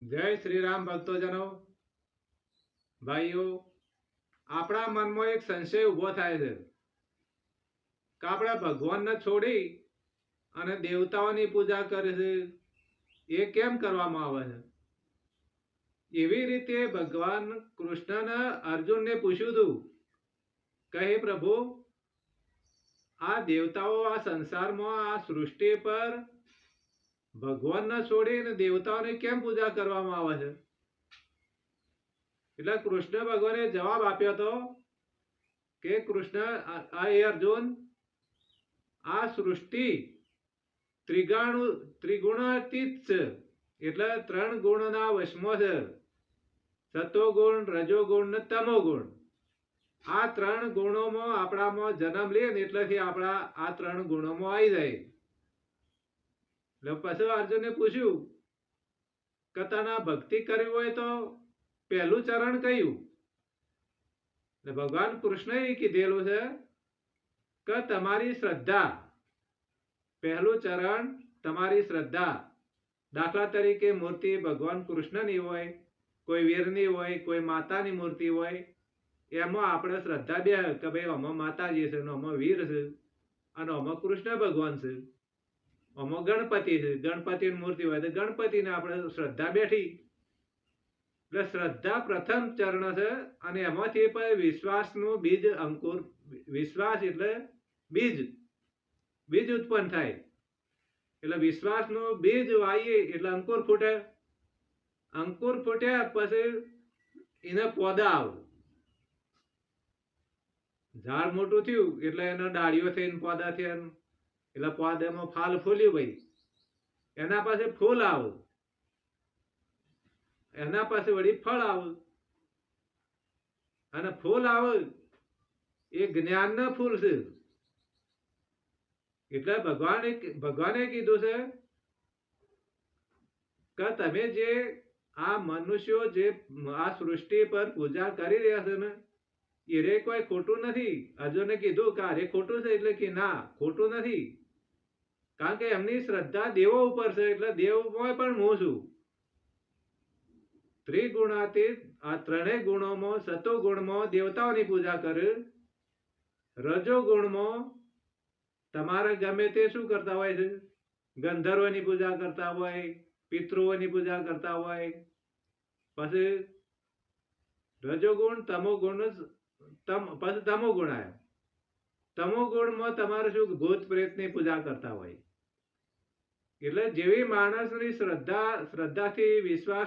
જય શ્રી રામ ભક્તોજનો, ભાઈઓ. આપણા મનમાં એક સંશય ઊભો થાય છે કે આપણે ભગવાનને છોડી અને દેવતાઓની પૂજા કરે છે. એ કેમ કરવામાં આવે છે? એવી રીતે ભગવાન કૃષ્ણને અર્જુનને પૂછ્યું હતું કે હે પ્રભુ, આ દેવતાઓ આ સંસારમાં આ સૃષ્ટિ પર ભગવાનને છોડીને દેવતાઓની કેમ પૂજા કરવામાં આવે છે? એટલે કૃષ્ણ ભગવાને જવાબ આપ્યો હતો કે કૃષ્ણ એ અર્જુન, આ સૃષ્ટિ ત્રિગુણાતીત છે. એટલે 3 ગુણના વશમાં છે. સત્વગુણ, રજોગુણ ને તમોગુણ. આ 3 ગુણોમાં આપણામાં જન્મ લઈએ ને એટલેથી આપણા આ 3 ગુણોમાં આવી જાય. એટલે પછી અર્જુને પૂછ્યું કે તને ભક્તિ કરવી હોય તો પહેલું ચરણ કયું? ભગવાન કૃષ્ણએ કીધેલું છે કે તમારી શ્રદ્ધા. પહેલું ચરણ તમારી શ્રદ્ધા. દાખલા તરીકે મૂર્તિ ભગવાન કૃષ્ણની હોય, કોઈ વીરની હોય, કોઈ માતાની મૂર્તિ હોય, એમાં આપણે શ્રદ્ધા બે કે ભાઈ આમાં માતાજી છે, આમાં વીર છે અને આમાં કૃષ્ણ ભગવાન છે, આમાં ગણપતિ છે. ગણપતિની મૂર્તિ હોય તો ગણપતિને આપણે શ્રદ્ધા બેઠી. એટલે શ્રદ્ધા પ્રથમ ચરણ છે અને એમાંથી પણ વિશ્વાસનું બીજ અંકુર. વિશ્વાસ એટલે બીજ. બીજ ઉત્પન્ન થાય. એટલે વિશ્વાસનું બીજ વાવીએ એટલે અંકુર ફૂટે. અંકુર ફૂટ્યા પછી એને પોદા આવે. ઝાડ મોટું થયું એટલે એના ડાળીઓ થઈને પોદા થયા. એટલે પોદામાં ફાલ ફૂલ્યું ભાઈ. એના પાસે ફૂલ આવે. એના પાસે વળી ફળ આવે. અને ફૂલ આવે એ જ્ઞાનના ફૂલ છે. એટલે ભગવાને કીધું છે કે તમે જે આ મનુષ્યો જે આ સૃષ્ટિ પર પૂજા કરી રહ્યા છે ને, એ કોઈ ખોટું નથી. અર્જુને કીધું કે અરે ખોટું છે? એટલે કે ના, ખોટું નથી. કારણ કે એમની શ્રદ્ધા દેવો ઉપર છે. એટલે દેવમાં પણ હું છું. ત્રિગુણાતીત આ 3 ગુણોમાં સત્વગુણમાં દેવતાઓની પૂજા કરે. રજોગુણમાં તમારે ગમે તે શું કરતા હોય છે? ગંધર્વની પૂજા કરતા હોય, પિતૃઓની પૂજા કરતા હોય. પછી રજોગુણ, તમોગુણ, પછી તમોગુણ આવ્યો. તમોગુણમાં તમારે શું? ભૂત પ્રેતની પૂજા કરતા હોય. એટલે જેવી માણસની શ્રદ્ધાથી વિશ્વાસ